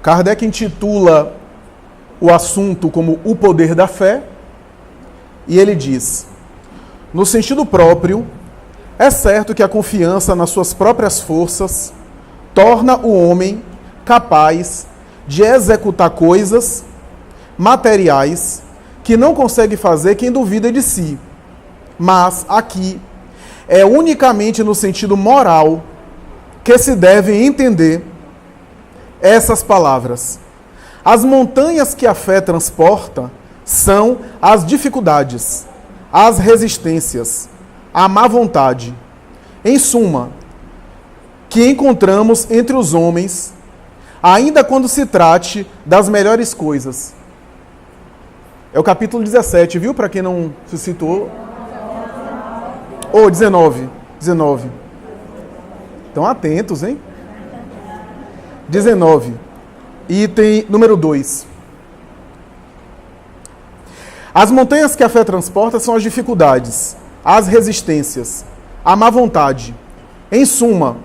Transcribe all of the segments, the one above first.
Kardec intitula o assunto como o poder da fé, e ele diz: no sentido próprio, é certo que a confiança nas suas próprias forças torna o homem capaz de executar coisas materiais que não consegue fazer quem duvida de si. Mas aqui é unicamente no sentido moral que se devem entender essas palavras. As montanhas que a fé transporta são as dificuldades, as resistências, a má vontade, em suma, que encontramos entre os homens, ainda quando se trate das melhores coisas. É o capítulo 17, viu? Para quem não se citou. 19. Estão atentos, hein? 19. Item número 2. As montanhas que a fé transporta são as dificuldades, as resistências, a má vontade, em suma,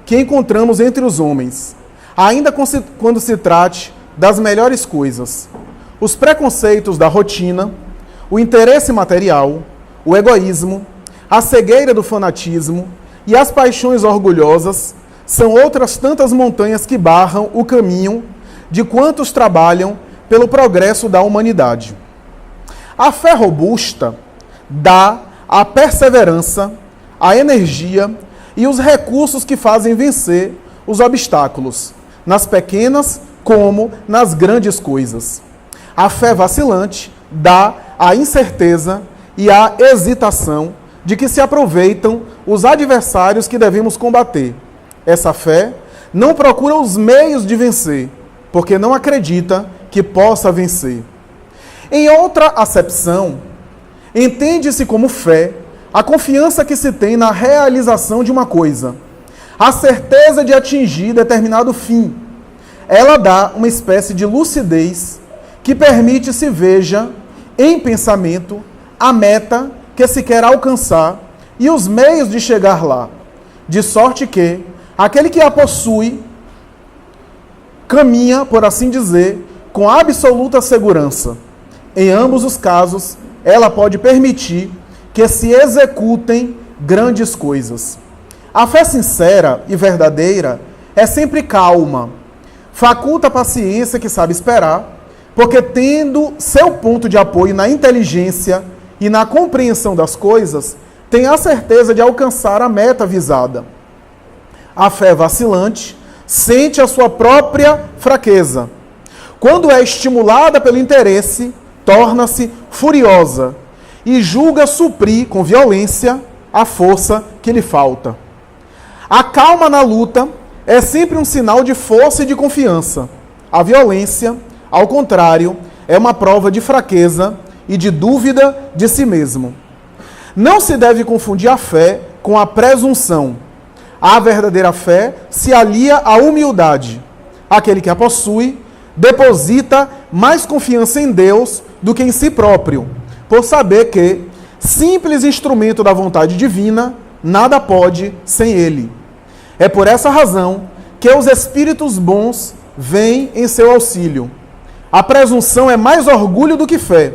que encontramos entre os homens, ainda quando se trate das melhores coisas. Os preconceitos da rotina, o interesse material, o egoísmo, a cegueira do fanatismo e as paixões orgulhosas são outras tantas montanhas que barram o caminho de quantos trabalham pelo progresso da humanidade. A fé robusta dá a perseverança, a energia e os recursos que fazem vencer os obstáculos, nas pequenas como nas grandes coisas. A fé vacilante dá a incerteza e a hesitação de que se aproveitam os adversários que devemos combater. Essa fé não procura os meios de vencer, porque não acredita que possa vencer. Em outra acepção, entende-se como fé a confiança que se tem na realização de uma coisa, a certeza de atingir determinado fim. Ela dá uma espécie de lucidez que permite se veja em pensamento a meta que se quer alcançar e os meios de chegar lá, de sorte que aquele que a possui caminha, por assim dizer, com absoluta segurança. Em ambos os casos, ela pode permitir que se executem grandes coisas. A fé sincera e verdadeira é sempre calma, faculta a paciência que sabe esperar, porque tendo seu ponto de apoio na inteligência e na compreensão das coisas, tem a certeza de alcançar a meta visada. A fé vacilante sente a sua própria fraqueza. Quando é estimulada pelo interesse, torna-se furiosa e julga suprir com violência a força que lhe falta. A calma na luta é sempre um sinal de força e de confiança. A violência, ao contrário, é uma prova de fraqueza e de dúvida de si mesmo. Não se deve confundir a fé com a presunção. A verdadeira fé se alia à humildade. Aquele que a possui deposita mais confiança em Deus do que em si próprio, por saber que, simples instrumento da vontade divina, nada pode sem ele. É por essa razão que os espíritos bons vêm em seu auxílio. A presunção é mais orgulho do que fé.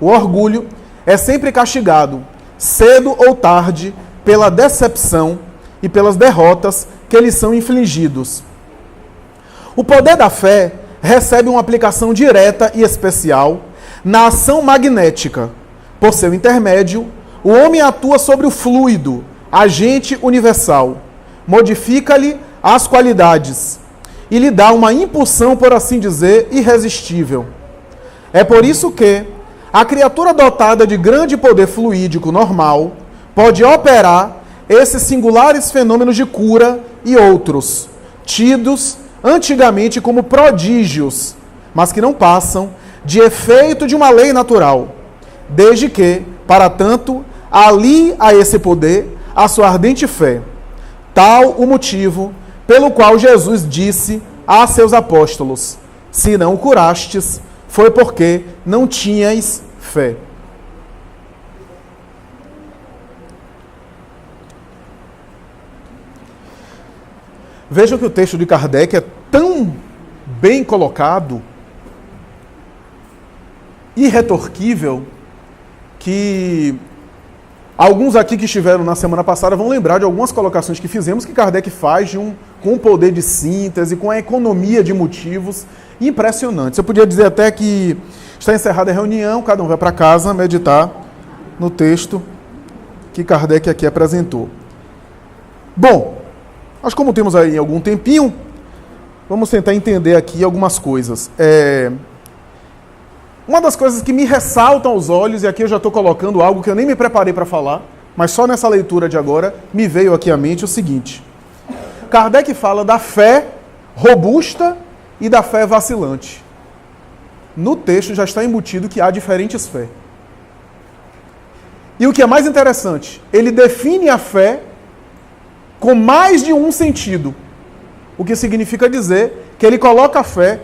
O orgulho é sempre castigado, cedo ou tarde, pela decepção e pelas derrotas que lhes são infligidos. O poder da fé recebe uma aplicação direta e especial na ação magnética. Por seu intermédio, o homem atua sobre o fluido, agente universal, modifica-lhe as qualidades e lhe dá uma impulsão, por assim dizer, irresistível. É por isso que a criatura dotada de grande poder fluídico normal pode operar esses singulares fenômenos de cura e outros, tidos antigamente como prodígios, mas que não passam de efeito de uma lei natural, desde que, para tanto, alie a esse poder a sua ardente fé. Tal o motivo pelo qual Jesus disse a seus apóstolos: se não o curastes, foi porque não tinhais fé. Vejam que o texto de Kardec é tão bem colocado, irretorquível, que alguns aqui que estiveram na semana passada vão lembrar de algumas colocações que fizemos que Kardec faz com um poder de síntese, com a economia de motivos impressionantes. Eu podia dizer até que está encerrada a reunião, cada um vai para casa meditar no texto que Kardec aqui apresentou. Bom, mas como temos aí algum tempinho, vamos tentar entender aqui algumas coisas. Uma das coisas que me ressaltam aos olhos, e aqui eu já estou colocando algo que eu nem me preparei para falar, mas só nessa leitura de agora me veio aqui à mente o seguinte. Kardec fala da fé robusta e da fé vacilante. No texto já está embutido que há diferentes fé. E o que é mais interessante, ele define a fé com mais de um sentido. O que significa dizer que ele coloca a fé,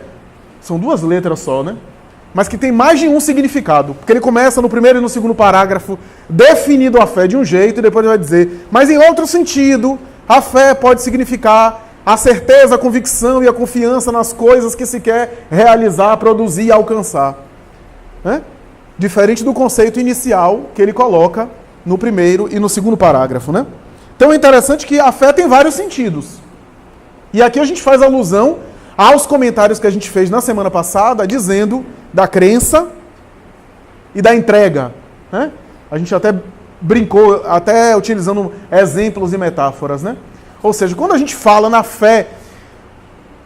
são duas letras só, né? Mas que tem mais de um significado. Porque ele começa no primeiro e no segundo parágrafo definindo a fé de um jeito e depois ele vai dizer, mas em outro sentido, a fé pode significar a certeza, a convicção e a confiança nas coisas que se quer realizar, produzir e alcançar. Né? Diferente do conceito inicial que ele coloca no primeiro e no segundo parágrafo. Né? Então é interessante que a fé tem vários sentidos. E aqui a gente faz alusão aos comentários que a gente fez na semana passada, dizendo da crença e da entrega. Né? A gente até brincou, até utilizando exemplos e metáforas. Né? Ou seja, quando a gente fala na fé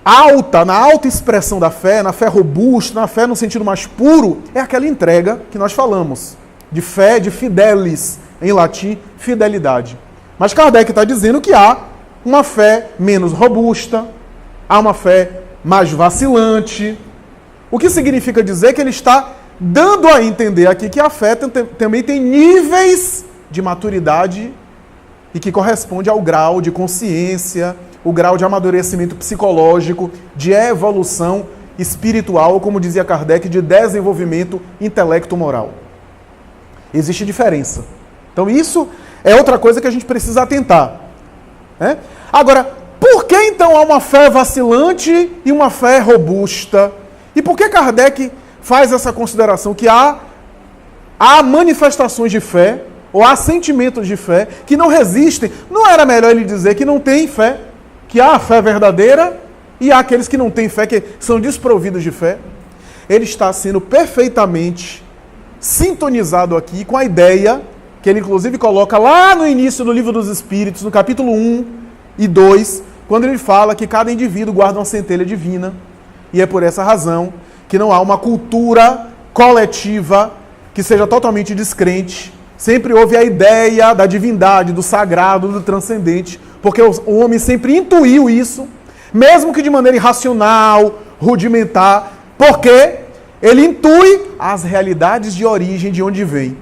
alta, na alta expressão da fé, na fé robusta, na fé no sentido mais puro, é aquela entrega que nós falamos. De fé, de fidelis, em latim, fidelidade. Mas Kardec está dizendo que há uma fé menos robusta, há uma fé mais vacilante. O que significa dizer que ele está dando a entender aqui que a fé também tem níveis de maturidade e que corresponde ao grau de consciência, o grau de amadurecimento psicológico, de evolução espiritual, como dizia Kardec, de desenvolvimento intelecto-moral. Existe diferença. Então isso é outra coisa que a gente precisa atentar. Né? Agora, por que então há uma fé vacilante e uma fé robusta? E por que Kardec faz essa consideração que há manifestações de fé, ou há sentimentos de fé, que não resistem? Não era melhor ele dizer que não tem fé, que há a fé verdadeira e há aqueles que não têm fé, que são desprovidos de fé? Ele está sendo perfeitamente sintonizado aqui com a ideia que ele inclusive coloca lá no início do Livro dos Espíritos, no capítulo 1 e 2, quando ele fala que cada indivíduo guarda uma centelha divina, e é por essa razão que não há uma cultura coletiva que seja totalmente descrente. Sempre houve a ideia da divindade, do sagrado, do transcendente, porque o homem sempre intuiu isso, mesmo que de maneira irracional, rudimentar, porque ele intui as realidades de origem de onde vem.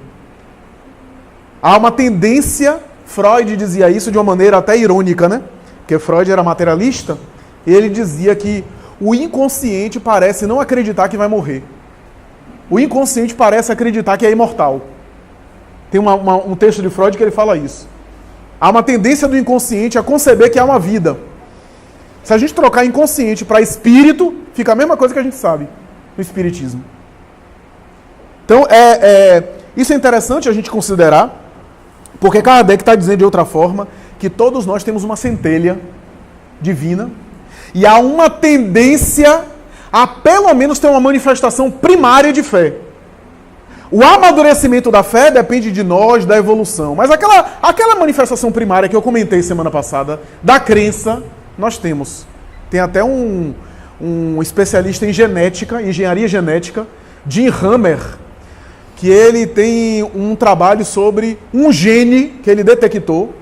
Há uma tendência, Freud dizia isso de uma maneira até irônica, né? Porque Freud era materialista, e ele dizia que o inconsciente parece não acreditar que vai morrer. O inconsciente parece acreditar que é imortal. Tem um texto de Freud que ele fala isso. Há uma tendência do inconsciente a conceber que há uma vida. Se a gente trocar inconsciente para espírito, fica a mesma coisa que a gente sabe no espiritismo. Então, isso é interessante a gente considerar, porque Kardec está dizendo de outra forma que todos nós temos uma centelha divina e há uma tendência a pelo menos ter uma manifestação primária de fé. O amadurecimento da fé depende de nós, da evolução. Mas aquela manifestação primária que eu comentei semana passada, da crença, nós temos. Tem até um especialista em genética, engenharia genética, Jim Hammer, que ele tem um trabalho sobre um gene que ele detectou.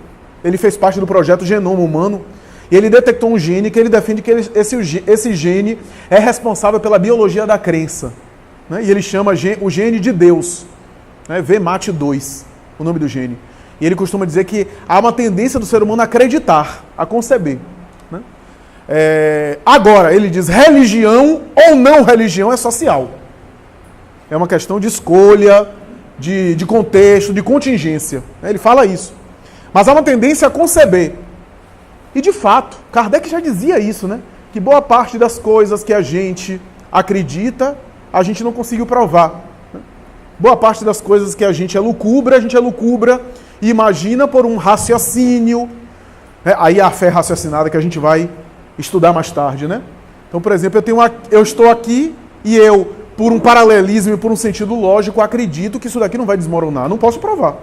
Ele fez parte do projeto Genoma Humano. E ele detectou um gene que ele defende que esse gene é responsável pela biologia da crença. Né? E ele chama o gene de Deus. Né? VMAT2, o nome do gene. E ele costuma dizer que há uma tendência do ser humano a acreditar, a conceber. Né? Agora, ele diz, religião ou não religião é social. É uma questão de escolha, de contexto, de contingência. Ele fala isso. Mas há uma tendência a conceber. E de fato, Kardec já dizia isso, né? que boa parte das coisas que a gente acredita, a gente não conseguiu provar. Boa parte das coisas que a gente elucubra e imagina por um raciocínio. Aí a fé raciocinada que a gente vai estudar mais tarde, né? Então, por exemplo, eu estou aqui e eu, por um paralelismo e por um sentido lógico, acredito que isso daqui não vai desmoronar. Não posso provar.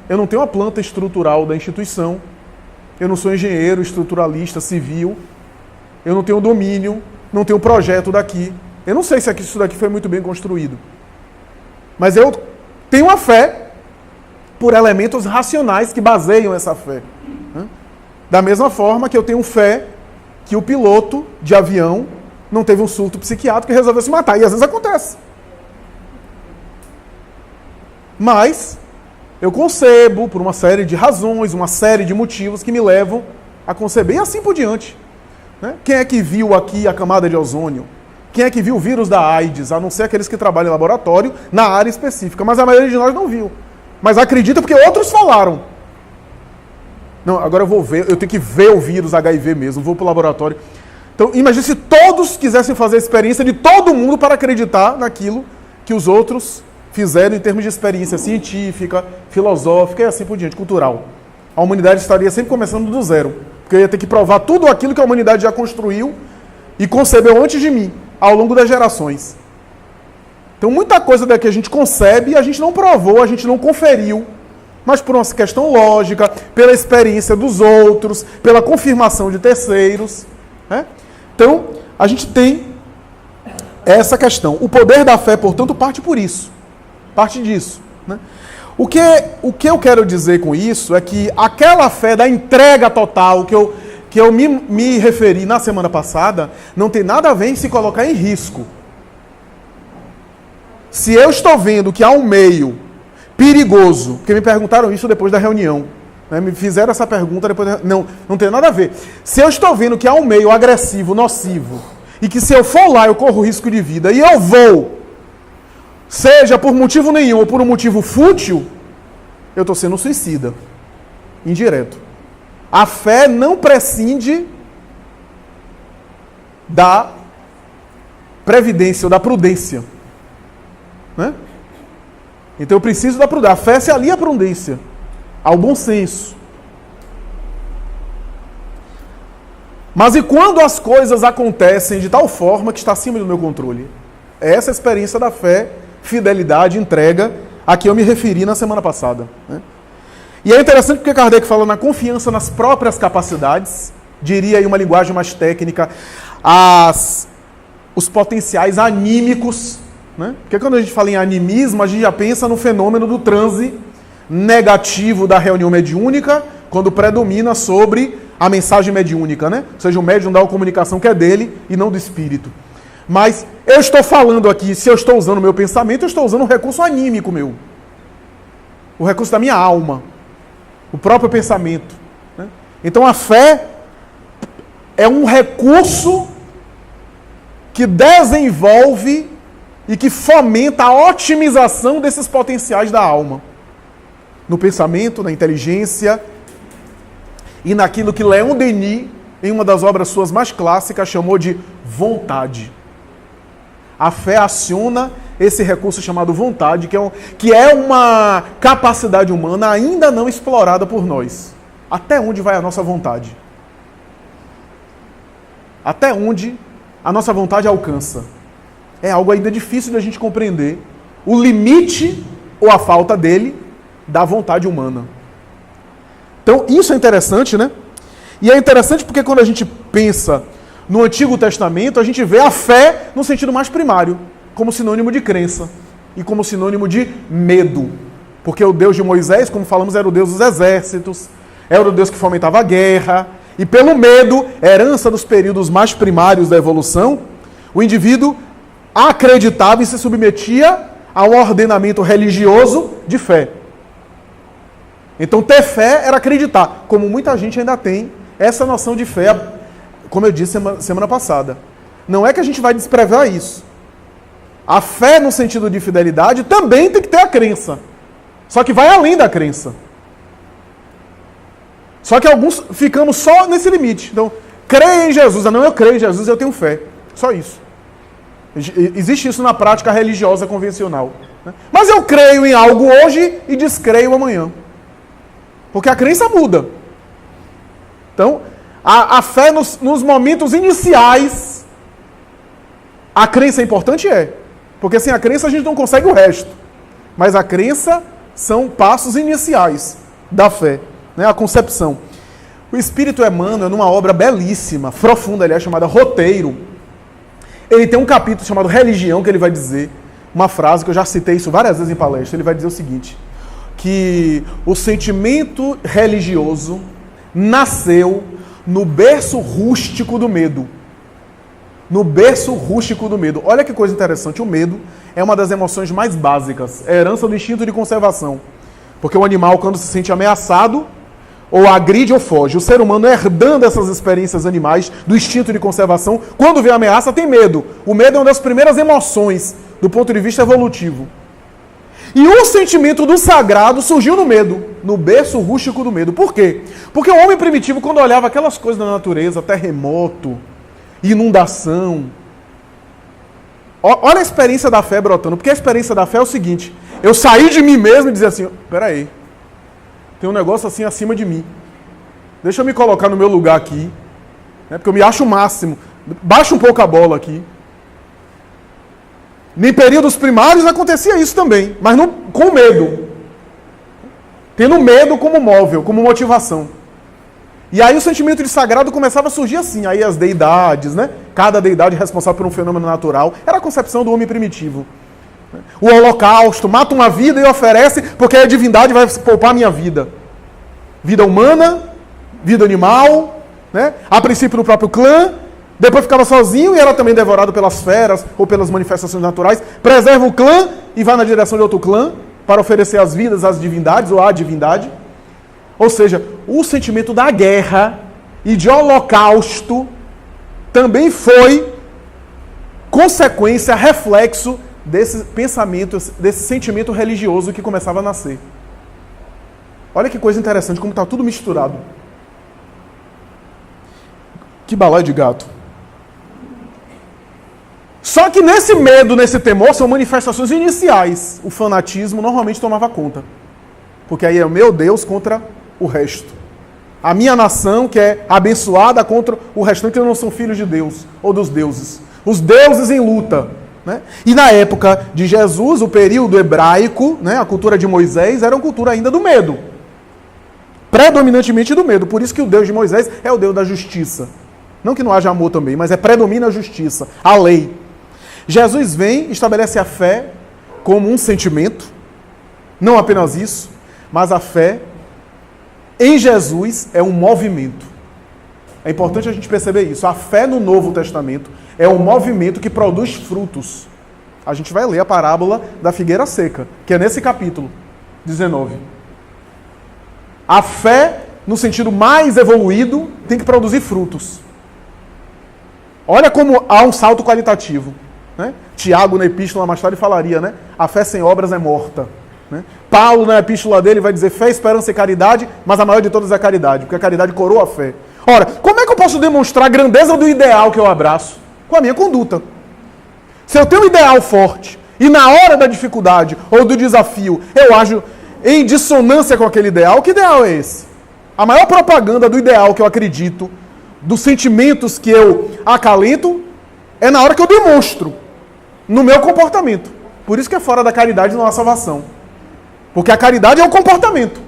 Eu não tenho a planta estrutural da instituição. Eu não sou engenheiro, estruturalista, civil. Eu não tenho domínio, não tenho projeto daqui. Eu não sei se isso daqui foi muito bem construído. Mas eu tenho a fé por elementos racionais que baseiam essa fé. Da mesma forma que eu tenho fé que o piloto de avião não teve um surto psiquiátrico e resolveu se matar. E às vezes acontece. Mas eu concebo por uma série de razões, uma série de motivos que me levam a conceber e assim por diante. Quem é que viu aqui a camada de ozônio? Quem é que viu o vírus da AIDS? A não ser aqueles que trabalham em laboratório na área específica. Mas a maioria de nós não viu. Mas acredita porque outros falaram. Não, agora eu vou ver, eu tenho que ver o vírus HIV mesmo, vou para o laboratório. Então, imagine se todos quisessem fazer a experiência de todo mundo para acreditar naquilo que os outros fizeram em termos de experiência científica, filosófica e assim por diante, cultural. A humanidade estaria sempre começando do zero, porque eu ia ter que provar tudo aquilo que a humanidade já construiu e concebeu antes de mim, ao longo das gerações. Então, muita coisa da que a gente concebe, a gente não provou, a gente não conferiu, mas por uma questão lógica, pela experiência dos outros, pela confirmação de terceiros. Então, a gente tem essa questão. O poder da fé, portanto, parte por isso. Parte disso. O que eu quero dizer com isso é que aquela fé da entrega total que eu me referi na semana passada, não tem nada a ver em se colocar em risco. Se eu estou vendo que há um meio perigoso, porque me perguntaram isso depois da reunião, me fizeram essa pergunta depois não tem nada a ver. Se eu estou vendo que há um meio agressivo, nocivo, e que se eu for lá eu corro risco de vida, e eu vou, seja por motivo nenhum ou por um motivo fútil, eu estou sendo suicida, indireto. A fé não prescinde da previdência ou da prudência, Então eu preciso da prudência. A fé se alia à prudência, ao bom senso. Mas e quando as coisas acontecem de tal forma que está acima do meu controle? É essa a experiência da fé, fidelidade, entrega, a que eu me referi na semana passada. E é interessante porque Kardec fala na confiança nas próprias capacidades, diria aí uma linguagem mais técnica, os potenciais anímicos. Porque quando a gente fala em animismo, a gente já pensa no fenômeno do transe negativo da reunião mediúnica, quando predomina sobre a mensagem mediúnica, Ou seja, o médium dá uma comunicação que é dele e não do espírito. Mas eu estou falando aqui, se eu estou usando o meu pensamento, eu estou usando um recurso anímico meu. O recurso da minha alma. O próprio pensamento. Então a fé é um recurso que desenvolve e que fomenta a otimização desses potenciais da alma. No pensamento, na inteligência e naquilo que Leon Denis, em uma das obras suas mais clássicas, chamou de vontade. A fé aciona esse recurso chamado vontade, que é uma capacidade humana ainda não explorada por nós. Até onde vai a nossa vontade? Até onde a nossa vontade alcança? É algo ainda difícil de a gente compreender. O limite, ou a falta dele, da vontade humana. Então, isso é interessante, E é interessante porque quando a gente pensa no Antigo Testamento, a gente vê a fé no sentido mais primário, como sinônimo de crença e como sinônimo de medo. Porque o Deus de Moisés, como falamos, era o Deus dos exércitos, era o Deus que fomentava a guerra, e pelo medo, herança dos períodos mais primários da evolução, o indivíduo acreditava e se submetia a um ordenamento religioso de fé. Então ter fé era acreditar, como muita gente ainda tem essa noção de fé, como eu disse semana passada. Não é que a gente vai desprevar isso. A fé no sentido de fidelidade também tem que ter a crença. Só que vai além da crença. Só que alguns ficamos só nesse limite. Então, creia em Jesus. Não, eu creio em Jesus, eu tenho fé. Só isso. Existe isso na prática religiosa convencional. Né? Mas eu creio em algo hoje e descreio amanhã. Porque a crença muda. Então, a fé nos momentos iniciais, a crença é importante? É. Porque sem a crença a gente não consegue o resto. Mas a crença são passos iniciais da fé, né? A concepção. O Espírito Emmanuel, numa obra belíssima, profunda, aliás, chamada Roteiro, ele tem um capítulo chamado Religião, que ele vai dizer uma frase, que eu já citei isso várias vezes em palestra, ele vai dizer o seguinte, que o sentimento religioso nasceu no berço rústico do medo. No berço rústico do medo. Olha que coisa interessante, o medo é uma das emoções mais básicas, é a herança do instinto de conservação. Porque o animal, quando se sente ameaçado, ou agride ou foge. O ser humano, herdando essas experiências animais, do instinto de conservação, quando vê a ameaça, tem medo. O medo é uma das primeiras emoções, do ponto de vista evolutivo. E o sentimento do sagrado surgiu no medo, no berço rústico do medo. Por quê? Porque o homem primitivo, quando olhava aquelas coisas da natureza, terremoto, inundação... Olha a experiência da fé brotando, porque a experiência da fé é o seguinte, eu saí de mim mesmo e dizer assim, peraí, tem um negócio assim acima de mim, deixa eu me colocar no meu lugar aqui, né, porque eu me acho o máximo, baixa um pouco a bola aqui. Em períodos primários acontecia isso também, mas não, com medo, tendo medo como móvel, como motivação. E aí o sentimento de sagrado começava a surgir assim, aí as deidades, né? Cada deidade responsável por um fenômeno natural, era a concepção do homem primitivo. O holocausto, mata uma vida e oferece, porque a divindade vai poupar a minha vida. Vida humana, vida animal, né? A princípio no próprio clã, depois ficava sozinho e era também devorado pelas feras ou pelas manifestações naturais, preserva o clã e vai na direção de outro clã para oferecer as vidas às divindades ou à divindade. Ou seja, o sentimento da guerra e de holocausto também foi consequência, reflexo desse pensamento, desse sentimento religioso que começava a nascer. Olha que coisa interessante, como está tudo misturado. Que balaio de gato. Só que nesse medo, nesse temor, são manifestações iniciais. O fanatismo normalmente tomava conta. Porque aí é o meu Deus contra o resto. A minha nação, que é abençoada, contra o restante, que não são filhos de Deus, ou dos deuses. Os deuses em luta. Né? E na época de Jesus, o período hebraico, né, a cultura de Moisés, era uma cultura ainda do medo. Predominantemente do medo. Por isso que o Deus de Moisés é o Deus da justiça. Não que não haja amor também, mas predomina a justiça, a lei. Jesus vem e estabelece a fé como um sentimento. Não apenas isso, mas a fé em Jesus é um movimento. É importante a gente perceber isso. A fé no Novo Testamento é um movimento que produz frutos. A gente vai ler a parábola da figueira seca, que é nesse capítulo 19. A fé, no sentido mais evoluído, tem que produzir frutos. Olha como há um salto qualitativo. Né? Tiago, na epístola mais tarde, falaria, né? A fé sem obras é morta. Né? Paulo, na epístola dele, vai dizer fé, esperança e caridade, mas a maior de todas é a caridade, porque a caridade coroa a fé. Ora, como é que eu posso demonstrar a grandeza do ideal que eu abraço? Com a minha conduta. Se eu tenho um ideal forte, e na hora da dificuldade ou do desafio, eu ajo em dissonância com aquele ideal, que ideal é esse? A maior propaganda do ideal que eu acredito, dos sentimentos que eu acalento, é na hora que eu demonstro, no meu comportamento. Por isso que é fora da caridade não há salvação. Porque a caridade é o comportamento.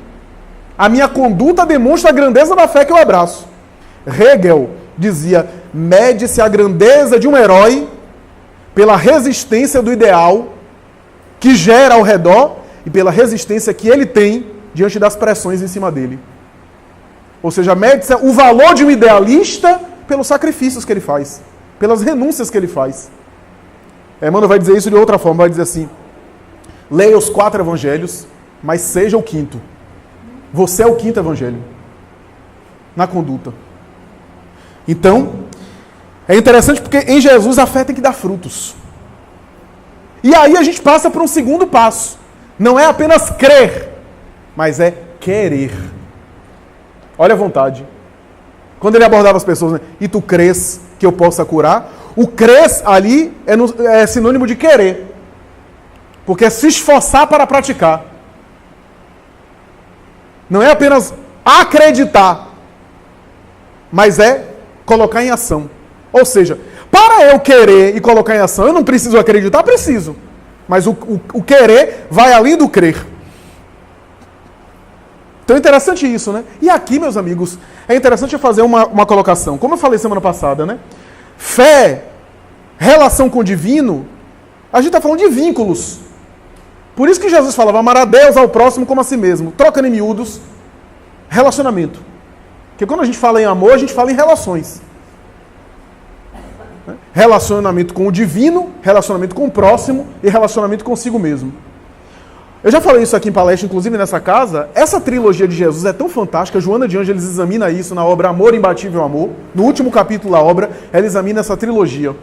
A minha conduta demonstra a grandeza da fé que eu abraço. Hegel dizia, mede-se a grandeza de um herói pela resistência do ideal que gera ao redor e pela resistência que ele tem diante das pressões em cima dele. Ou seja, mede-se o valor de um idealista pelos sacrifícios que ele faz, pelas renúncias que ele faz. Emmanuel vai dizer isso de outra forma, vai dizer assim, leia os 4 evangelhos, mas seja o 5º. Você é o 5º evangelho. Na conduta. Então, é interessante porque em Jesus a fé tem que dar frutos. E aí a gente passa para um segundo passo. Não é apenas crer, mas é querer. Olha a vontade. Quando ele abordava as pessoas, né? E tu crês que eu possa curar? O crês ali é sinônimo de querer. Porque é se esforçar para praticar. Não é apenas acreditar, mas é colocar em ação. Ou seja, para eu querer e colocar em ação, eu não preciso acreditar? Preciso. Mas o querer vai além do crer. Então é interessante isso, né? E aqui, meus amigos, é interessante eu fazer uma colocação. Como eu falei semana passada, né? Fé, relação com o divino, a gente está falando de vínculos. Por isso que Jesus falava, amar a Deus, ao próximo como a si mesmo. Troca em miúdos, relacionamento. Porque quando a gente fala em amor, a gente fala em relações. Relacionamento com o divino, relacionamento com o próximo e relacionamento consigo mesmo. Eu já falei isso aqui em palestra, inclusive nessa casa. Essa trilogia de Jesus é tão fantástica. Joana de Ângeles examina isso na obra Amor, Imbatível Amor. No último capítulo da obra, ela examina essa trilogia.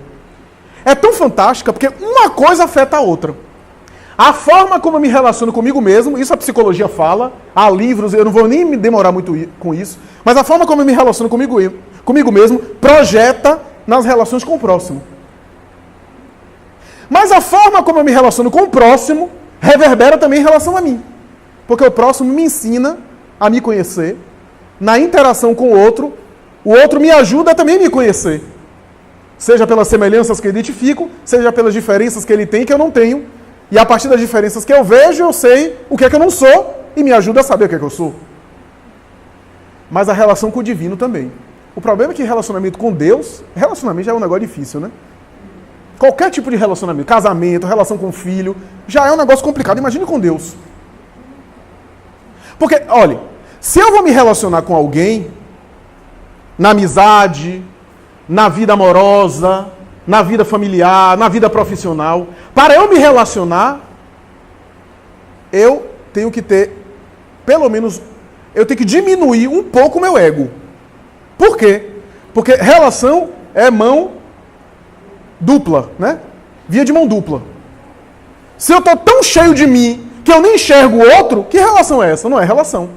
É tão fantástica porque uma coisa afeta a outra. A forma como eu me relaciono comigo mesmo, isso a psicologia fala, há livros, eu não vou nem me demorar muito com isso, mas a forma como eu me relaciono comigo mesmo projeta nas relações com o próximo. Mas a forma como eu me relaciono com o próximo reverbera também em relação a mim. Porque o próximo me ensina a me conhecer, na interação com o outro me ajuda a também me conhecer. Seja pelas semelhanças que eu identifico, seja pelas diferenças que ele tem que eu não tenho. E a partir das diferenças que eu vejo, eu sei o que é que eu não sou e me ajuda a saber o que é que eu sou. Mas a relação com o divino também. O problema é que relacionamento com Deus, relacionamento já é um negócio difícil, né? Qualquer tipo de relacionamento, casamento, relação com filho, já é um negócio complicado. Imagine com Deus. Porque, olha, se eu vou me relacionar com alguém, na amizade, na vida amorosa, na vida familiar, na vida profissional, para eu me relacionar, eu tenho que ter, pelo menos, eu tenho que diminuir um pouco o meu ego. Por quê? Porque relação é mão dupla, né? Via de mão dupla. Se eu estou tão cheio de mim que eu nem enxergo o outro, que relação é essa? Não é relação.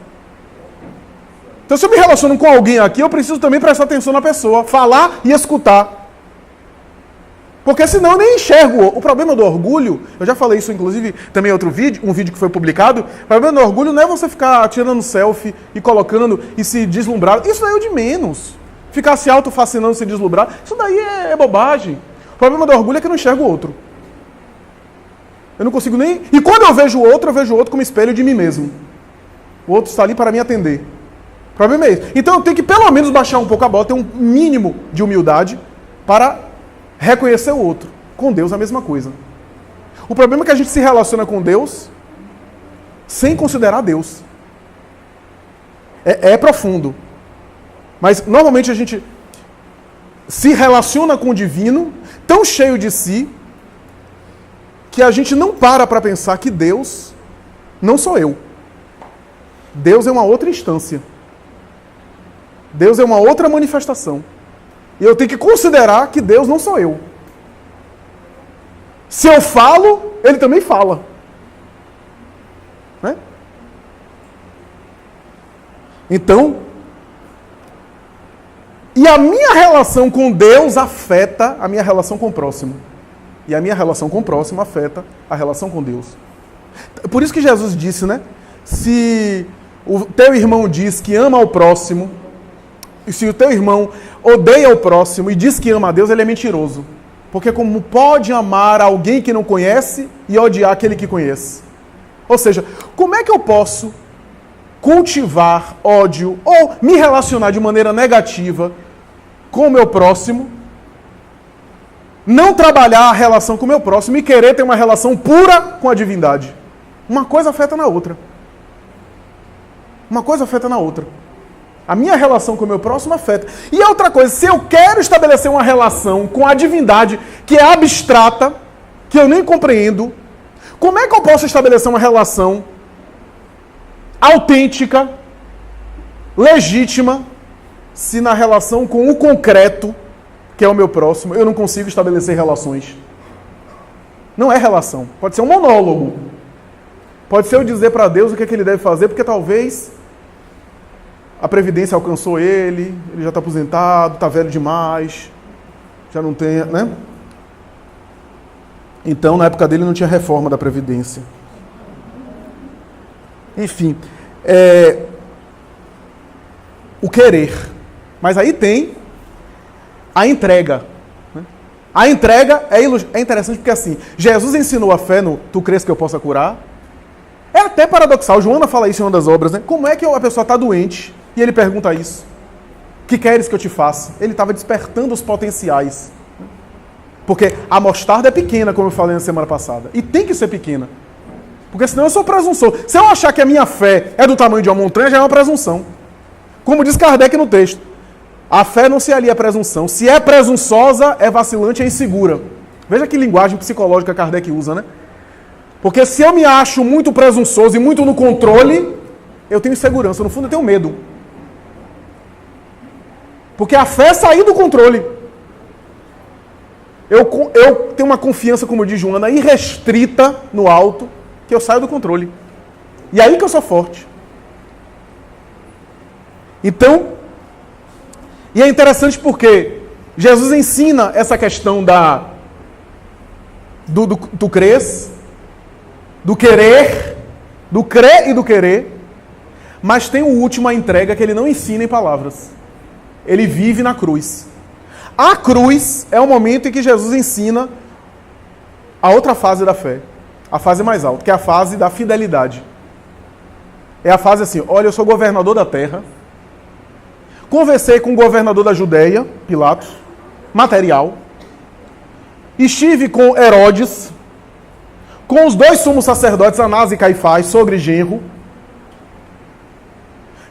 Então, se eu me relaciono com alguém aqui, eu preciso também prestar atenção na pessoa, falar e escutar. Porque senão eu nem enxergo. O problema do orgulho, eu já falei isso inclusive também em outro vídeo, um vídeo que foi publicado, o problema do orgulho não é você ficar tirando selfie e colocando e se deslumbrar. Isso daí é o de menos. Ficar se autofascinando, se deslumbrar, isso daí é bobagem. O problema do orgulho é que eu não enxergo o outro. Eu não consigo nem... E quando eu vejo o outro como espelho de mim mesmo. O outro está ali para me atender. O problema é esse. Então eu tenho que pelo menos baixar um pouco a bola, ter um mínimo de humildade para reconhecer o outro. Com Deus é a mesma coisa. O problema é que a gente se relaciona com Deus sem considerar Deus. É profundo. Mas normalmente a gente se relaciona com o divino tão cheio de si que a gente não para pensar que Deus não sou eu. Deus é uma outra instância. Deus é uma outra manifestação. E eu tenho que considerar que Deus não sou eu. Se eu falo, Ele também fala. Né? Então, e a minha relação com Deus afeta a minha relação com o próximo. E a minha relação com o próximo afeta a relação com Deus. Por isso que Jesus disse, né? Se o teu irmão diz que ama ao próximo, e se o teu irmão odeia o próximo e diz que ama a Deus, ele é mentiroso. Porque como pode amar alguém que não conhece e odiar aquele que conhece? Ou seja, como é que eu posso cultivar ódio ou me relacionar de maneira negativa com o meu próximo, não trabalhar a relação com o meu próximo e querer ter uma relação pura com a divindade? Uma coisa afeta na outra. Uma coisa afeta na outra. A minha relação com o meu próximo afeta. E a outra coisa, se eu quero estabelecer uma relação com a divindade que é abstrata, que eu nem compreendo, como é que eu posso estabelecer uma relação autêntica, legítima, se na relação com o concreto, que é o meu próximo, eu não consigo estabelecer relações? Não é relação. Pode ser um monólogo. Pode ser eu dizer para Deus o que é que Ele deve fazer, porque talvez a Previdência alcançou ele já está aposentado, está velho demais, já não tem, né? Então, na época dele não tinha reforma da Previdência. Enfim, o querer. Mas aí tem a entrega. Né? A entrega é interessante porque assim, Jesus ensinou a fé no tu crês que eu possa curar. É até paradoxal, Joana fala isso em uma das obras, né? Como é que a pessoa está doente e ele pergunta isso? Que queres que eu te faça? Ele estava despertando os potenciais. Porque a mostarda é pequena, como eu falei na semana passada. E tem que ser pequena. Porque senão eu sou presunçoso. Se eu achar que a minha fé é do tamanho de uma montanha, já é uma presunção. Como diz Kardec no texto. A fé não se alia à presunção. Se é presunçosa, é vacilante e insegura. Veja que linguagem psicológica Kardec usa, né? Porque se eu me acho muito presunçoso e muito no controle, eu tenho insegurança. No fundo, eu tenho medo. Porque a fé é sair do controle. Eu tenho uma confiança, como diz Joana, irrestrita no alto, que eu saio do controle. E aí que eu sou forte. Então, e é interessante porque Jesus ensina essa questão do crês, do querer, do crer e do querer, mas tem o último, a entrega, que ele não ensina em palavras. Ele vive na cruz. A cruz é o momento em que Jesus ensina a outra fase da fé. A fase mais alta, que é a fase da fidelidade. É a fase assim, olha, eu sou governador da terra. Conversei com o governador da Judeia, Pilatos, material. Estive com Herodes, com os 2 sumos sacerdotes, Anás e Caifás, sogro e genro.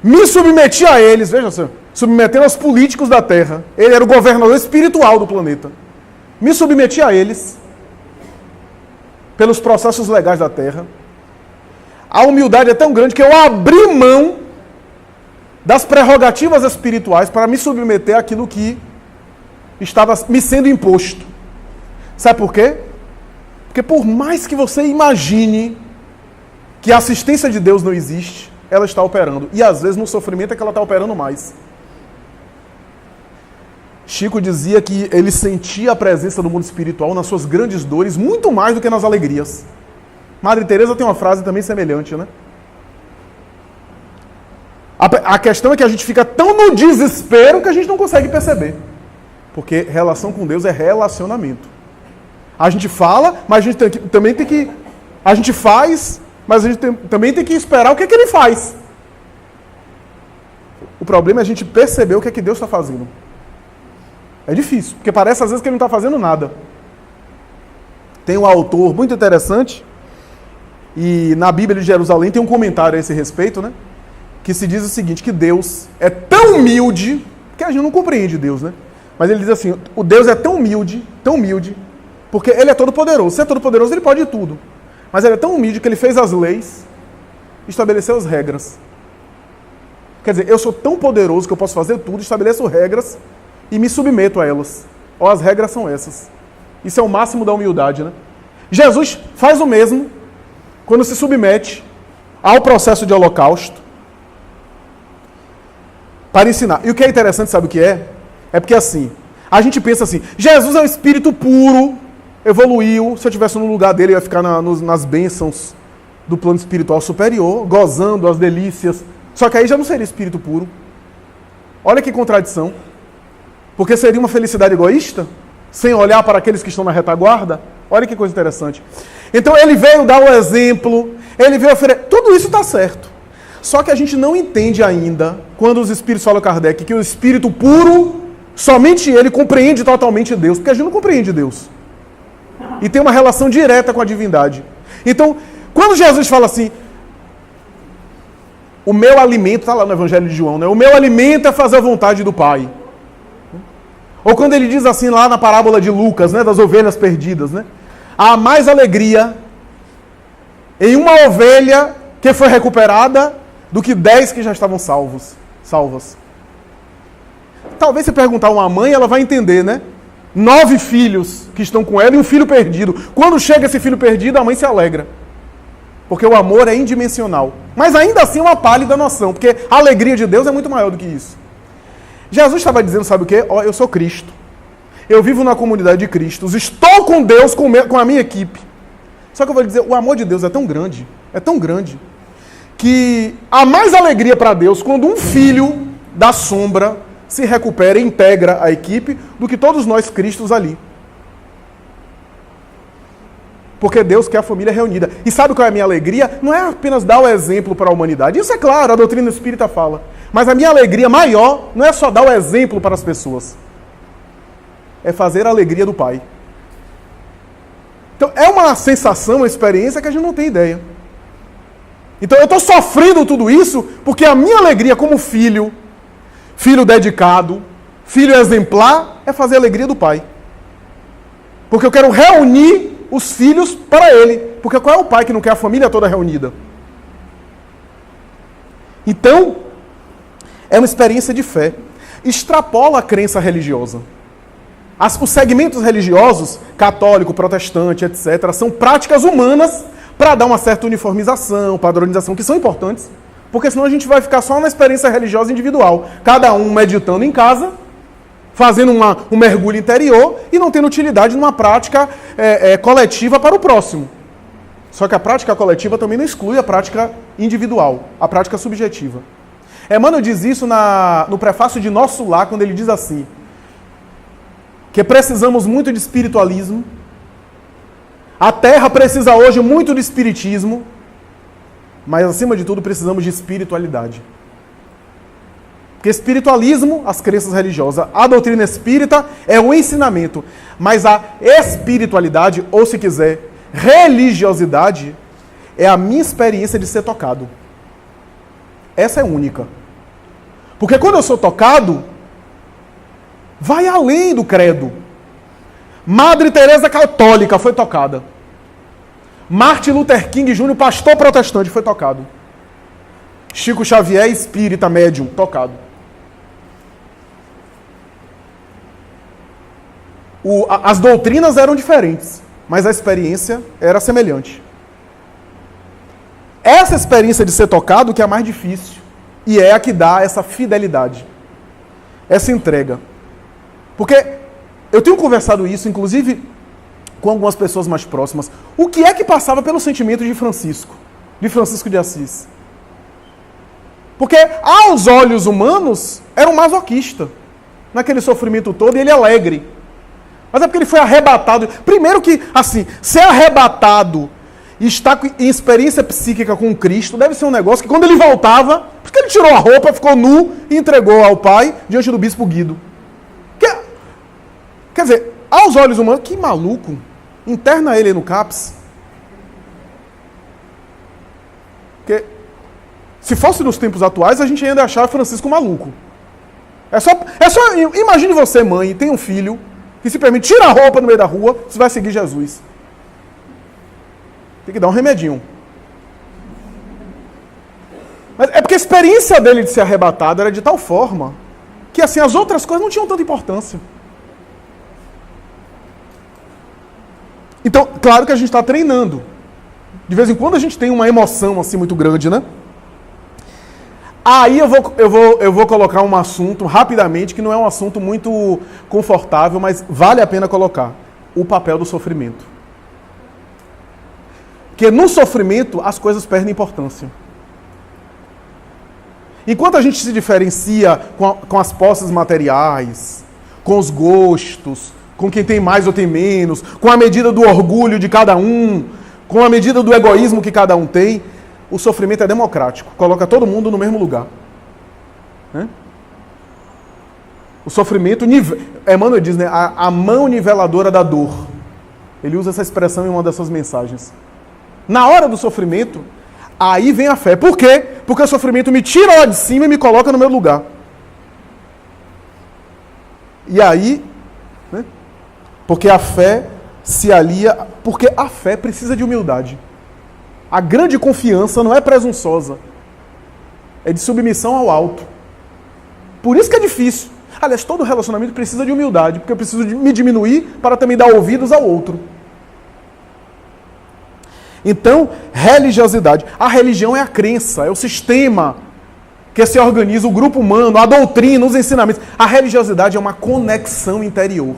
Me submeti a eles, veja só, submetendo aos políticos da terra. Ele era o governador espiritual do planeta. Me submeti a eles, pelos processos legais da terra. A humildade é tão grande que eu abri mão das prerrogativas espirituais para me submeter àquilo que estava me sendo imposto. Sabe por quê? Porque por mais que você imagine que a assistência de Deus não existe, ela está operando. E às vezes no sofrimento é que ela está operando mais. Chico dizia que ele sentia a presença do mundo espiritual nas suas grandes dores, muito mais do que nas alegrias. Madre Teresa tem uma frase também semelhante, né? A questão é que a gente fica tão no desespero que a gente não consegue perceber. Porque relação com Deus é relacionamento. A gente fala, mas a gente também tem que... A gente faz, mas a gente também tem que esperar o que é que ele faz. O problema é a gente perceber o que é que Deus está fazendo. É difícil, porque parece às vezes que ele não está fazendo nada. Tem um autor muito interessante, e na Bíblia de Jerusalém tem um comentário a esse respeito, né? Que se diz o seguinte, que Deus é tão humilde, que a gente não compreende Deus, né? Mas ele diz assim, o Deus é tão humilde, porque ele é todo poderoso. Se é todo poderoso, ele pode tudo. Mas ele é tão humilde que ele fez as leis, estabeleceu as regras. Quer dizer, eu sou tão poderoso que eu posso fazer tudo, estabeleço regras e me submeto a elas. Ó, as regras são essas. Isso é o máximo da humildade, né? Jesus faz o mesmo quando se submete ao processo de holocausto para ensinar. E o que é interessante, sabe o que é? É porque assim, a gente pensa assim, Jesus é um espírito puro, evoluiu, se eu estivesse no lugar dele, eu ia ficar nas bênçãos do plano espiritual superior, gozando as delícias. Só que aí já não seria espírito puro. Olha que contradição. Porque seria uma felicidade egoísta, sem olhar para aqueles que estão na retaguarda. Olha que coisa interessante. Então ele veio dar o exemplo, ele veio oferecer... Tudo isso está certo. Só que a gente não entende ainda, quando os espíritos falam Kardec, que o espírito puro, somente ele compreende totalmente Deus. Porque a gente não compreende Deus. E tem uma relação direta com a divindade. Então, quando Jesus fala assim, o meu alimento, está lá no Evangelho de João, né? O meu alimento é fazer a vontade do Pai. Ou quando ele diz assim lá na parábola de Lucas, né, das ovelhas perdidas, né? Há mais alegria em uma ovelha que foi recuperada do que 10 que já estavam salvas. Talvez se perguntar a uma mãe, ela vai entender, né? 9 filhos que estão com ela e um filho perdido. Quando chega esse filho perdido, a mãe se alegra. Porque o amor é indimensional. Mas ainda assim é uma pálida noção, porque a alegria de Deus é muito maior do que isso. Jesus estava dizendo, sabe o quê? Ó, eu sou Cristo. Eu vivo na comunidade de Cristo. Estou com Deus, com a minha equipe. Só que eu vou lhe dizer, o amor de Deus é tão grande, que há mais alegria para Deus quando um filho da sombra se recupera e integra a equipe do que todos nós cristos ali. Porque Deus quer a família reunida. E sabe qual é a minha alegria? Não é apenas dar o exemplo para a humanidade. Isso é claro, a doutrina espírita fala. Mas a minha alegria maior não é só dar o exemplo para as pessoas. É fazer a alegria do Pai. Então é uma sensação, uma experiência que a gente não tem ideia. Então eu estou sofrendo tudo isso porque a minha alegria como filho dedicado, filho exemplar, é fazer a alegria do Pai. Porque eu quero reunir os filhos para Ele. Porque qual é o pai que não quer a família toda reunida? Então, é uma experiência de fé. Extrapola a crença religiosa. Os segmentos religiosos, católico, protestante, etc., são práticas humanas para dar uma certa uniformização, padronização, que são importantes. Porque senão a gente vai ficar só na experiência religiosa individual. Cada um meditando em casa, fazendo um mergulho interior e não tendo utilidade numa prática coletiva para o próximo. Só que a prática coletiva também não exclui a prática individual, a prática subjetiva. Emmanuel diz isso no prefácio de Nosso Lar, quando ele diz assim, que precisamos muito de espiritualismo, a Terra precisa hoje muito de espiritismo, mas acima de tudo precisamos de espiritualidade. Porque espiritualismo, as crenças religiosas, a doutrina espírita é o ensinamento. Mas a espiritualidade, ou se quiser, religiosidade, é a minha experiência de ser tocado. Essa é única. Porque quando eu sou tocado, vai além do credo. Madre Teresa Católica foi tocada. Martin Luther King Jr., pastor protestante, foi tocado. Chico Xavier, espírita, médium, tocado. As doutrinas eram diferentes, mas a experiência era semelhante. Essa experiência de ser tocado que é a mais difícil, e é a que dá essa fidelidade, essa entrega. Porque eu tenho conversado isso, inclusive, com algumas pessoas mais próximas. O que é que passava pelo sentimento de Francisco de Assis? Porque, aos olhos humanos, era um masoquista. Naquele sofrimento todo, e ele é alegre. Mas é porque ele foi arrebatado. Primeiro que, assim, ser arrebatado e estar em experiência psíquica com Cristo deve ser um negócio que quando ele voltava, porque ele tirou a roupa, ficou nu e entregou ao Pai diante do bispo Guido. Quer dizer, aos olhos humanos, que maluco. Interna ele no CAPS. Porque se fosse nos tempos atuais, a gente ainda achava Francisco maluco. É só imagine você, mãe, e tem um filho que simplesmente tira a roupa no meio da rua, você vai seguir Jesus. Tem que dar um remedinho. Mas é porque a experiência dele de ser arrebatado era de tal forma que assim, as outras coisas não tinham tanta importância. Então, claro que a gente está treinando. De vez em quando a gente tem uma emoção assim muito grande, né? Aí eu vou colocar um assunto rapidamente, que não é um assunto muito confortável, mas vale a pena colocar. O papel do sofrimento. Porque no sofrimento as coisas perdem importância. Enquanto a gente se diferencia com as posses materiais, com os gostos, com quem tem mais ou tem menos, com a medida do orgulho de cada um, com a medida do egoísmo que cada um tem, o sofrimento é democrático, coloca todo mundo no mesmo lugar. O sofrimento, Emmanuel diz, né, a mão niveladora da dor. Ele usa essa expressão em uma das suas mensagens. Na hora do sofrimento, aí vem a fé. Por quê? Porque o sofrimento me tira lá de cima e me coloca no meu lugar. E aí, né, porque a fé se alia, porque a fé precisa de humildade. A grande confiança não é presunçosa, é de submissão ao alto. Por isso que é difícil. Aliás, todo relacionamento precisa de humildade, porque eu preciso me diminuir para também dar ouvidos ao outro. Então, religiosidade. A religião é a crença, é o sistema que se organiza, o grupo humano, a doutrina, os ensinamentos. A religiosidade é uma conexão interior.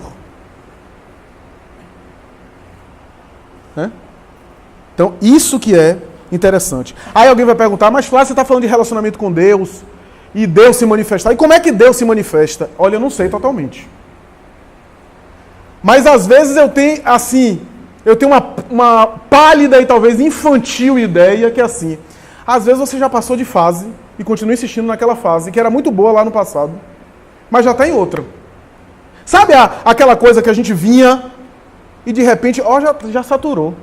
Então, isso que é interessante. Aí alguém vai perguntar, mas Flávio, você está falando de relacionamento com Deus, e Deus se manifestar. E como é que Deus se manifesta? Olha, eu não sei totalmente. Mas às vezes eu tenho, assim, uma pálida e talvez infantil ideia que é assim. Às vezes você já passou de fase e continua insistindo naquela fase, que era muito boa lá no passado, mas já está em outra. Sabe aquela coisa que a gente vinha e de repente, já saturou.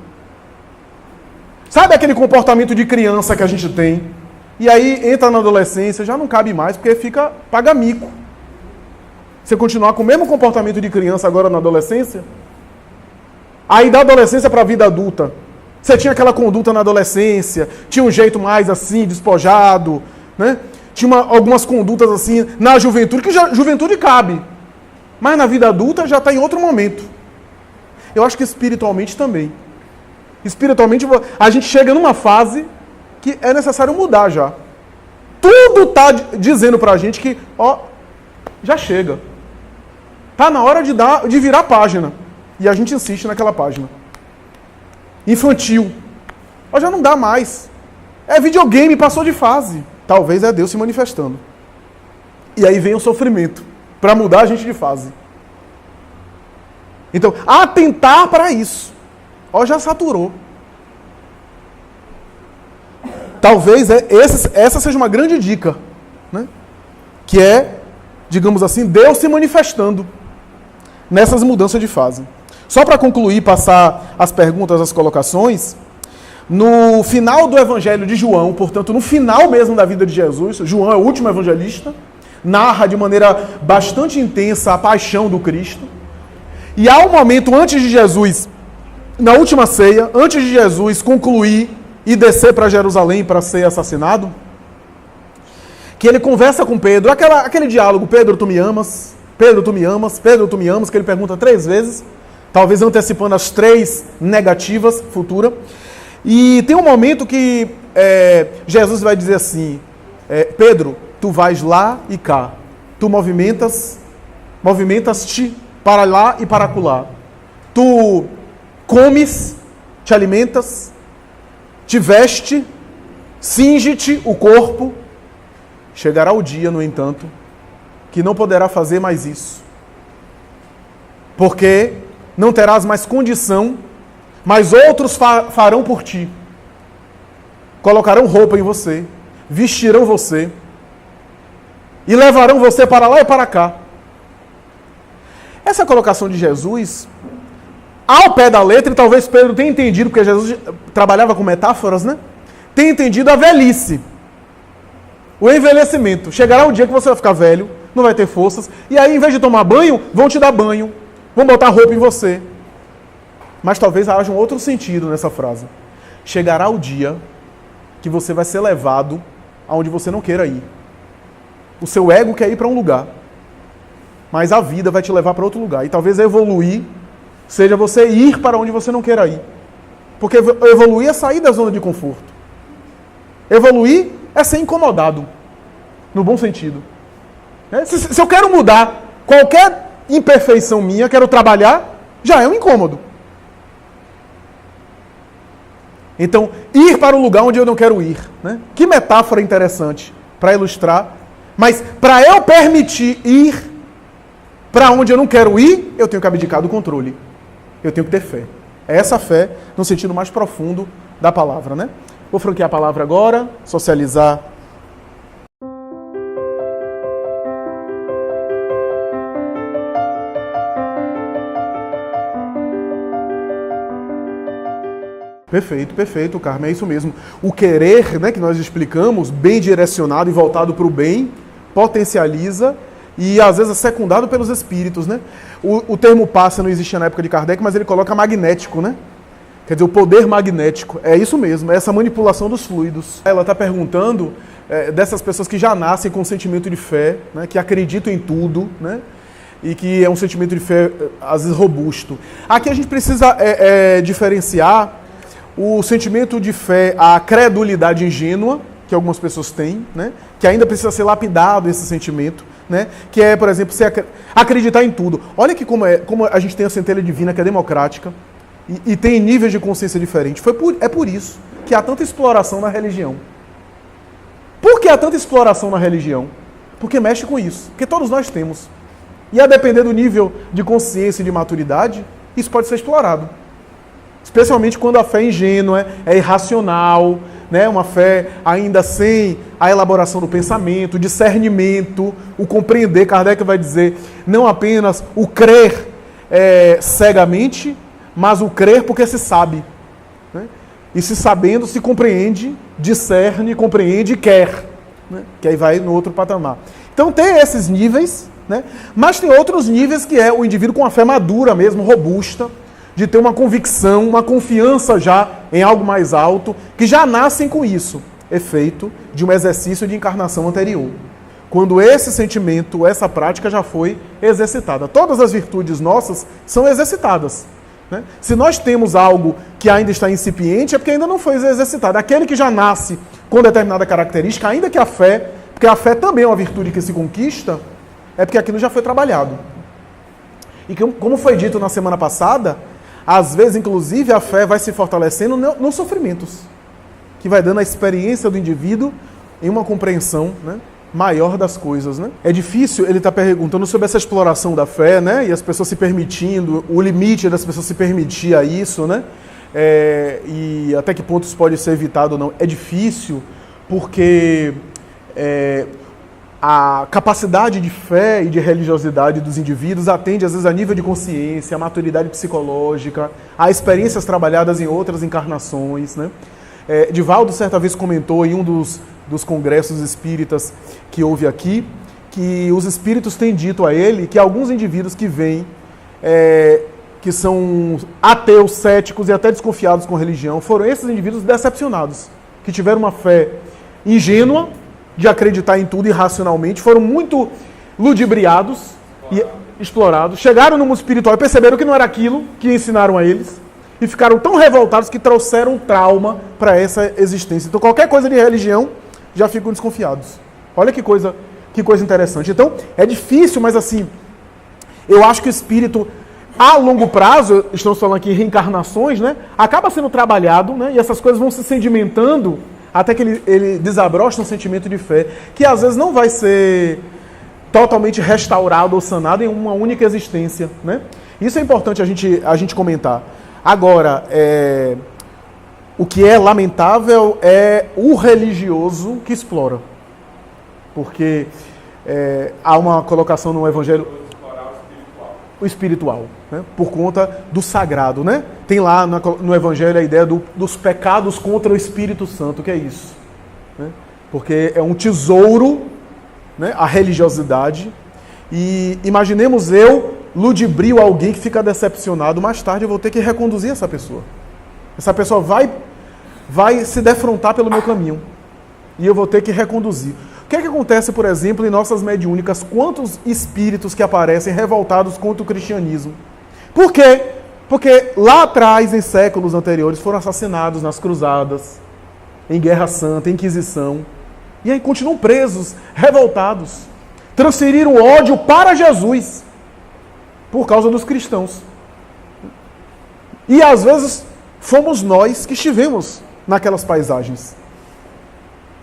Sabe aquele comportamento de criança que a gente tem? E aí entra na adolescência, já não cabe mais, porque paga mico. Você continuar com o mesmo comportamento de criança agora na adolescência? Aí da adolescência para a vida adulta. Você tinha aquela conduta na adolescência, tinha um jeito mais assim, despojado, né? Tinha algumas condutas assim na juventude, que juventude cabe. Mas na vida adulta já está em outro momento. Eu acho que espiritualmente também. Espiritualmente, a gente chega numa fase que é necessário mudar já. Tudo está dizendo pra gente que, já chega. Tá na hora de virar a página. E a gente insiste naquela página. Infantil. Já não dá mais. É videogame, passou de fase. Talvez é Deus se manifestando. E aí vem o sofrimento. Para mudar a gente de fase. Então, atentar para isso. Já saturou. Talvez essa seja uma grande dica, né? Que é, digamos assim, Deus se manifestando nessas mudanças de fase. Só para concluir, passar as perguntas, as colocações, no final do Evangelho de João, portanto, no final mesmo da vida de Jesus, João é o último evangelista, narra de maneira bastante intensa a paixão do Cristo, e há um momento antes de Jesus, na última ceia, antes de Jesus concluir e descer para Jerusalém para ser assassinado, que ele conversa com Pedro, aquele diálogo, Pedro, tu me amas? Pedro, tu me amas? Pedro, tu me amas? Que ele pergunta 3 vezes, talvez antecipando as 3 negativas futuras. E tem um momento que Jesus vai dizer assim, Pedro, tu vais lá e cá, tu movimentas-te para lá e para acolá. Tu comes, te alimentas, te veste, cinge-te o corpo. Chegará o dia, no entanto, que não poderá fazer mais isso. Porque não terás mais condição, mas outros farão por ti. Colocarão roupa em você, vestirão você, e levarão você para lá e para cá. Essa colocação de Jesus, ao pé da letra, e talvez Pedro tenha entendido, porque Jesus trabalhava com metáforas, né? Tenha entendido a velhice, o envelhecimento. Chegará o dia que você vai ficar velho, não vai ter forças, e aí, em vez de tomar banho, vão te dar banho, vão botar roupa em você. Mas talvez haja um outro sentido nessa frase. Chegará o dia que você vai ser levado aonde você não queira ir. O seu ego quer ir para um lugar, mas a vida vai te levar para outro lugar. E talvez evoluir seja você ir para onde você não queira ir. Porque evoluir é sair da zona de conforto. Evoluir é ser incomodado, no bom sentido. Se eu quero mudar qualquer imperfeição minha, quero trabalhar, já é um incômodo. Então, ir para o lugar onde eu não quero ir, né? Que metáfora interessante para ilustrar. Mas para eu permitir ir para onde eu não quero ir, eu tenho que abdicar do controle. Eu tenho que ter fé. É essa fé no sentido mais profundo da palavra, né? Vou franquear a palavra agora, socializar. Perfeito, Carmen, é isso mesmo. O querer, né, que nós explicamos, bem direcionado e voltado para o bem, potencializa e às vezes é secundado pelos espíritos, né? O termo passa não existia na época de Kardec, mas ele coloca magnético, né? Quer dizer, o poder magnético. É isso mesmo, é essa manipulação dos fluidos. Ela está perguntando dessas pessoas que já nascem com um sentimento de fé, né, que acreditam em tudo, né? E que é um sentimento de fé, às vezes, robusto. Aqui a gente precisa diferenciar o sentimento de fé, a credulidade ingênua, que algumas pessoas têm, né? Que ainda precisa ser lapidado esse sentimento, né? Que é, por exemplo, você acreditar em tudo. Olha que como a gente tem a centelha divina, que é democrática, e tem níveis de consciência diferentes. É por isso que há tanta exploração na religião. Por que há tanta exploração na religião? Porque mexe com isso. Porque todos nós temos. E a depender do nível de consciência e de maturidade, isso pode ser explorado. Especialmente quando a fé é ingênua, é irracional, né? Uma fé ainda sem a elaboração do pensamento, o discernimento, o compreender. Kardec vai dizer, não apenas o crer cegamente, mas o crer porque se sabe. Né? E se sabendo, se compreende, discerne, compreende e quer. Né? Que aí vai no outro patamar. Então tem esses níveis, né? Mas tem outros níveis que é o indivíduo com a fé madura mesmo, robusta, de ter uma convicção, uma confiança já em algo mais alto, que já nascem com isso, efeito de um exercício de encarnação anterior. Quando esse sentimento, essa prática já foi exercitada. Todas as virtudes nossas são exercitadas. Né? Se nós temos algo que ainda está incipiente, é porque ainda não foi exercitado. Aquele que já nasce com determinada característica, ainda que a fé, porque a fé também é uma virtude que se conquista, é porque aquilo já foi trabalhado. E como foi dito na semana passada, às vezes, inclusive, a fé vai se fortalecendo nos sofrimentos, que vai dando a experiência do indivíduo em uma compreensão, né, maior das coisas. Né? É difícil, ele está perguntando sobre essa exploração da fé, né, e as pessoas se permitindo, o limite das pessoas se permitir a isso, né, e até que ponto isso pode ser evitado ou não. É difícil porque a capacidade de fé e de religiosidade dos indivíduos atende, às vezes, a nível de consciência, a maturidade psicológica, a experiências trabalhadas em outras encarnações. Né? Divaldo, certa vez, comentou em um dos congressos espíritas que houve aqui, que os espíritos têm dito a ele que alguns indivíduos que vêm, que são ateus, céticos e até desconfiados com religião, foram esses indivíduos decepcionados, que tiveram uma fé ingênua, de acreditar em tudo irracionalmente, foram muito ludibriados e explorados, chegaram no mundo espiritual e perceberam que não era aquilo que ensinaram a eles, e ficaram tão revoltados que trouxeram trauma para essa existência. Então qualquer coisa de religião, já ficam desconfiados. Olha que coisa interessante. Então, é difícil, mas assim, eu acho que o espírito, a longo prazo, estamos falando aqui em reencarnações, né, acaba sendo trabalhado, né, e essas coisas vão se sedimentando até que ele desabrocha um sentimento de fé, que às vezes não vai ser totalmente restaurado ou sanado em uma única existência. Né? Isso é importante a gente comentar. Agora, o que é lamentável é o religioso que explora. Porque há uma colocação no Evangelho... O espiritual, né? Por conta do sagrado, né? Tem lá no Evangelho a ideia dos pecados contra o Espírito Santo, que é isso, né? Porque é um tesouro, né? A religiosidade. E imaginemos eu ludibrio alguém que fica decepcionado, mais tarde eu vou ter que reconduzir essa pessoa. Essa pessoa vai se defrontar pelo meu caminho e eu vou ter que reconduzir. O que é que acontece, por exemplo, em nossas mediúnicas? Quantos espíritos que aparecem revoltados contra o cristianismo? Por quê? Porque lá atrás, em séculos anteriores, foram assassinados nas cruzadas, em Guerra Santa, Inquisição, e aí continuam presos, revoltados. Transferiram o ódio para Jesus, por causa dos cristãos. E às vezes fomos nós que estivemos naquelas paisagens.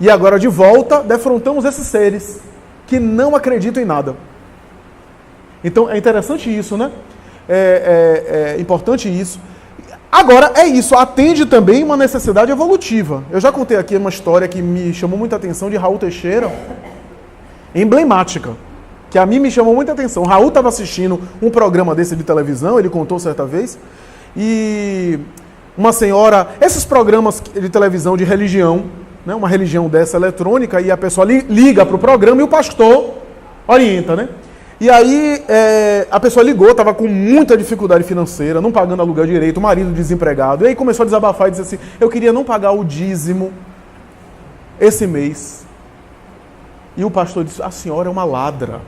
E agora, de volta, defrontamos esses seres que não acreditam em nada. Então, é interessante isso, né? É importante isso. Agora, é isso. Atende também uma necessidade evolutiva. Eu já contei aqui uma história que me chamou muita atenção de Raul Teixeira, emblemática, que a mim me chamou muita atenção. Raul estava assistindo um programa desse de televisão, ele contou certa vez, e uma senhora... Esses programas de televisão de religião, né, uma religião dessa eletrônica, e a pessoa liga para o programa e o pastor orienta, né? E aí a pessoa ligou, estava com muita dificuldade financeira, não pagando aluguel direito, o marido desempregado, e aí começou a desabafar e disse assim: eu queria não pagar o dízimo esse mês. E o pastor disse: a senhora é uma ladra,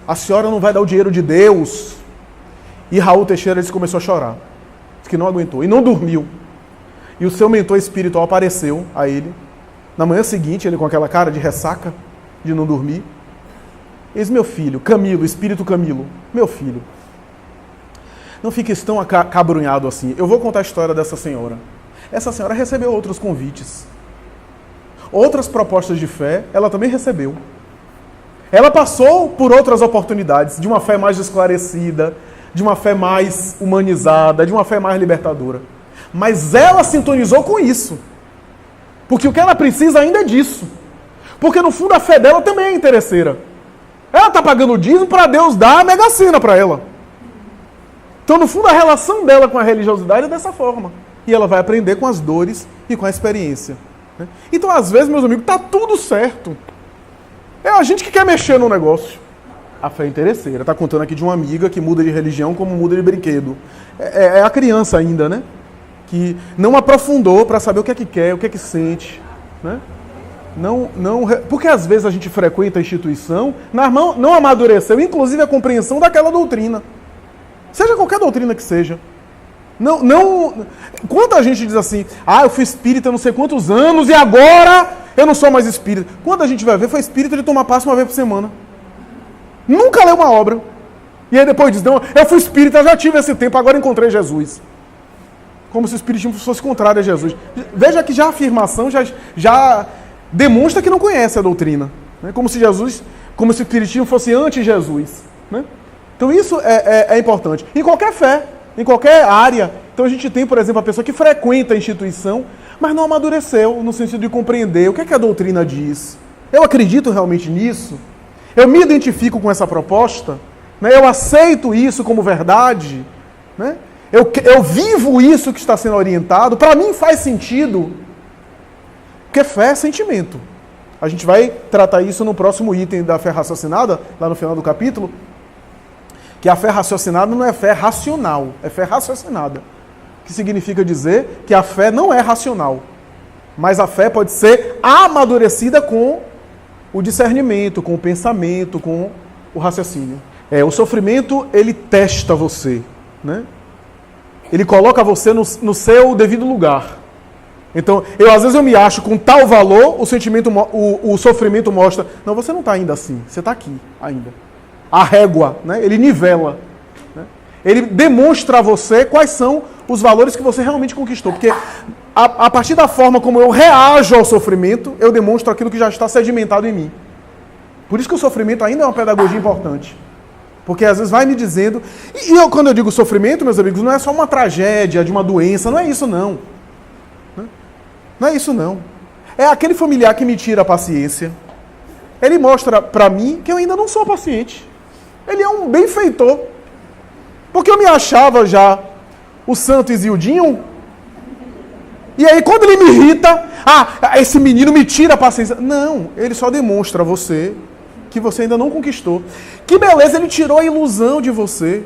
a senhora não vai dar o dinheiro de Deus. E Raul Teixeira começou a chorar, disse que não aguentou e não dormiu. e o seu mentor espiritual apareceu a ele. Na manhã seguinte, ele com aquela cara de ressaca, de não dormir. Eis meu filho, Camilo, espírito Camilo, meu filho. Não fiques tão acabrunhado assim. Eu vou contar a história dessa senhora. Essa senhora recebeu outros convites. Outras propostas de fé, ela também recebeu. Ela passou por outras oportunidades, de uma fé mais esclarecida, de uma fé mais humanizada, de uma fé mais libertadora. Mas ela sintonizou com isso. Porque o que ela precisa ainda é disso. Porque no fundo a fé dela também é interesseira. Ela está pagando o dízimo para Deus dar a mega-sena para ela. Então no fundo a relação dela com a religiosidade é dessa forma. E ela vai aprender com as dores e com a experiência. Então às vezes, meus amigos, está tudo certo. É a gente que quer mexer no negócio. A fé é interesseira. Está contando aqui de uma amiga que muda de religião como muda de brinquedo. É a criança ainda, né? Que não aprofundou para saber o que é que quer, o que é que sente. Né? Porque às vezes a gente frequenta a instituição, não amadureceu, inclusive a compreensão daquela doutrina. Seja qualquer doutrina que seja. Quanta gente diz assim, eu fui espírita não sei quantos anos e agora eu não sou mais espírita. Quando a gente vai ver, foi espírita de tomar passe uma vez por semana. Nunca leu uma obra. E aí depois diz, não, eu fui espírita, já tive esse tempo, agora encontrei Jesus. Como se o espiritismo fosse contrário a Jesus. Veja que já a afirmação já demonstra que não conhece a doutrina. Né? Como se o espiritismo fosse anti-Jesus. Né? Então isso é importante. Em qualquer fé, em qualquer área. Então a gente tem, por exemplo, a pessoa que frequenta a instituição, mas não amadureceu no sentido de compreender o que é que a doutrina diz. Eu acredito realmente nisso? Eu me identifico com essa proposta? Né? Eu aceito isso como verdade? Né? Eu vivo isso que está sendo orientado? Para mim faz sentido? Porque fé é sentimento. A gente vai tratar isso no próximo item da fé raciocinada, lá no final do capítulo, que a fé raciocinada não é fé racional, é fé raciocinada. Que significa dizer que a fé não é racional, mas a fé pode ser amadurecida com o discernimento, com o pensamento, com o raciocínio. O sofrimento, ele testa você, né? Ele coloca você no seu devido lugar. Então, às vezes eu me acho com tal valor, o sofrimento mostra, não, você não está ainda assim, você está aqui ainda. A régua, né? Ele nivela. Né? Ele demonstra a você quais são os valores que você realmente conquistou. Porque a partir da forma como eu reajo ao sofrimento, eu demonstro aquilo que já está sedimentado em mim. Por isso que o sofrimento ainda é uma pedagogia importante. Porque às vezes vai me dizendo... quando eu digo sofrimento, meus amigos, não é só uma tragédia de uma doença, não é isso não. Não é isso não. É aquele familiar que me tira a paciência. Ele mostra para mim que eu ainda não sou paciente. Ele é um benfeitor. Porque eu me achava já o santo Isildinho. E aí quando ele me irrita, esse menino me tira a paciência. Não, ele só demonstra a você que você ainda não conquistou. Que beleza, ele tirou a ilusão de você.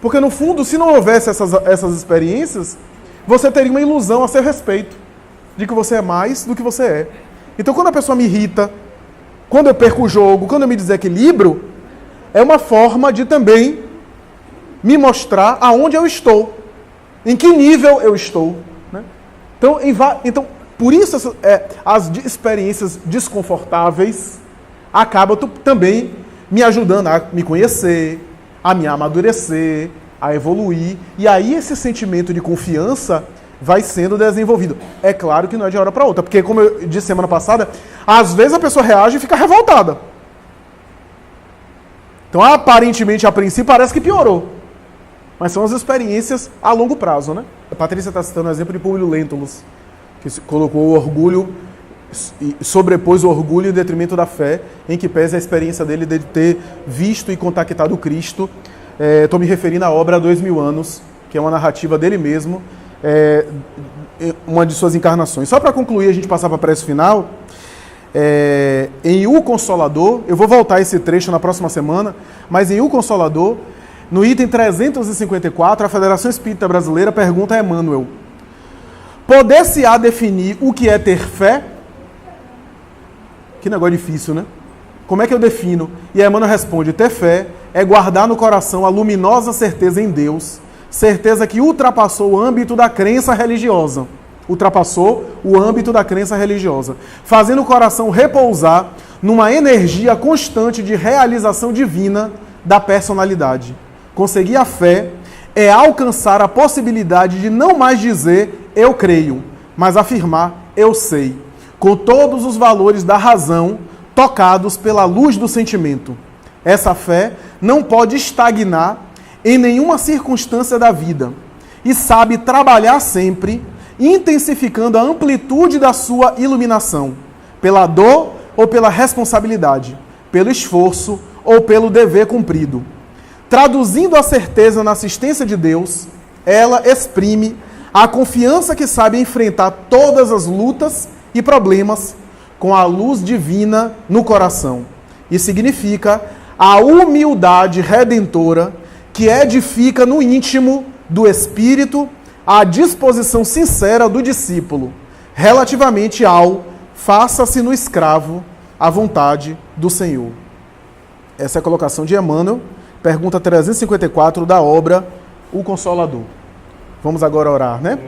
Porque no fundo, se não houvesse essas experiências, você teria uma ilusão a seu respeito. De que você é mais do que você é. Então quando a pessoa me irrita, quando eu perco o jogo, quando eu me desequilibro, é uma forma de também me mostrar aonde eu estou. Em que nível eu estou. Né? Então, por isso as experiências desconfortáveis acabam também me ajudando a me conhecer, a me amadurecer, a evoluir. E aí esse sentimento de confiança vai sendo desenvolvido. É claro que não é de uma hora para outra, porque como eu disse semana passada, às vezes a pessoa reage e fica revoltada. Então, aparentemente, a princípio, parece que piorou. Mas são as experiências a longo prazo, né? A Patrícia está citando o exemplo de Públio Lentulus, que colocou o orgulho, sobrepôs o orgulho em detrimento da fé, em que pese a experiência dele de ter visto e contactado Cristo. Estou me referindo à obra há 2000 anos, que é uma narrativa dele mesmo, uma de suas encarnações. Só para concluir, a gente passar para a prece final, em O Consolador, eu vou voltar a esse trecho na próxima semana, mas em O Consolador, no item 354, a Federação Espírita Brasileira pergunta a Emmanuel: poder-se-á definir o que é ter fé? Que negócio difícil, né? Como é que eu defino? E a Emmanuel responde: ter fé é guardar no coração a luminosa certeza em Deus, certeza que ultrapassou o âmbito da crença religiosa. ultrapassou o âmbito da crença religiosa, fazendo o coração repousar numa energia constante de realização divina da personalidade. Conseguir a fé é alcançar a possibilidade de não mais dizer eu creio, mas afirmar eu sei, com todos os valores da razão tocados pela luz do sentimento. Essa fé não pode estagnar em nenhuma circunstância da vida e sabe trabalhar sempre, intensificando a amplitude da sua iluminação, pela dor ou pela responsabilidade, pelo esforço ou pelo dever cumprido. Traduzindo a certeza na assistência de Deus, ela exprime a confiança que sabe enfrentar todas as lutas e problemas com a luz divina no coração. E significa a humildade redentora que edifica no íntimo do espírito a disposição sincera do discípulo, relativamente ao faça-se no escravo a vontade do Senhor. Essa é a colocação de Emmanuel, pergunta 354 da obra O Consolador. Vamos agora orar, né?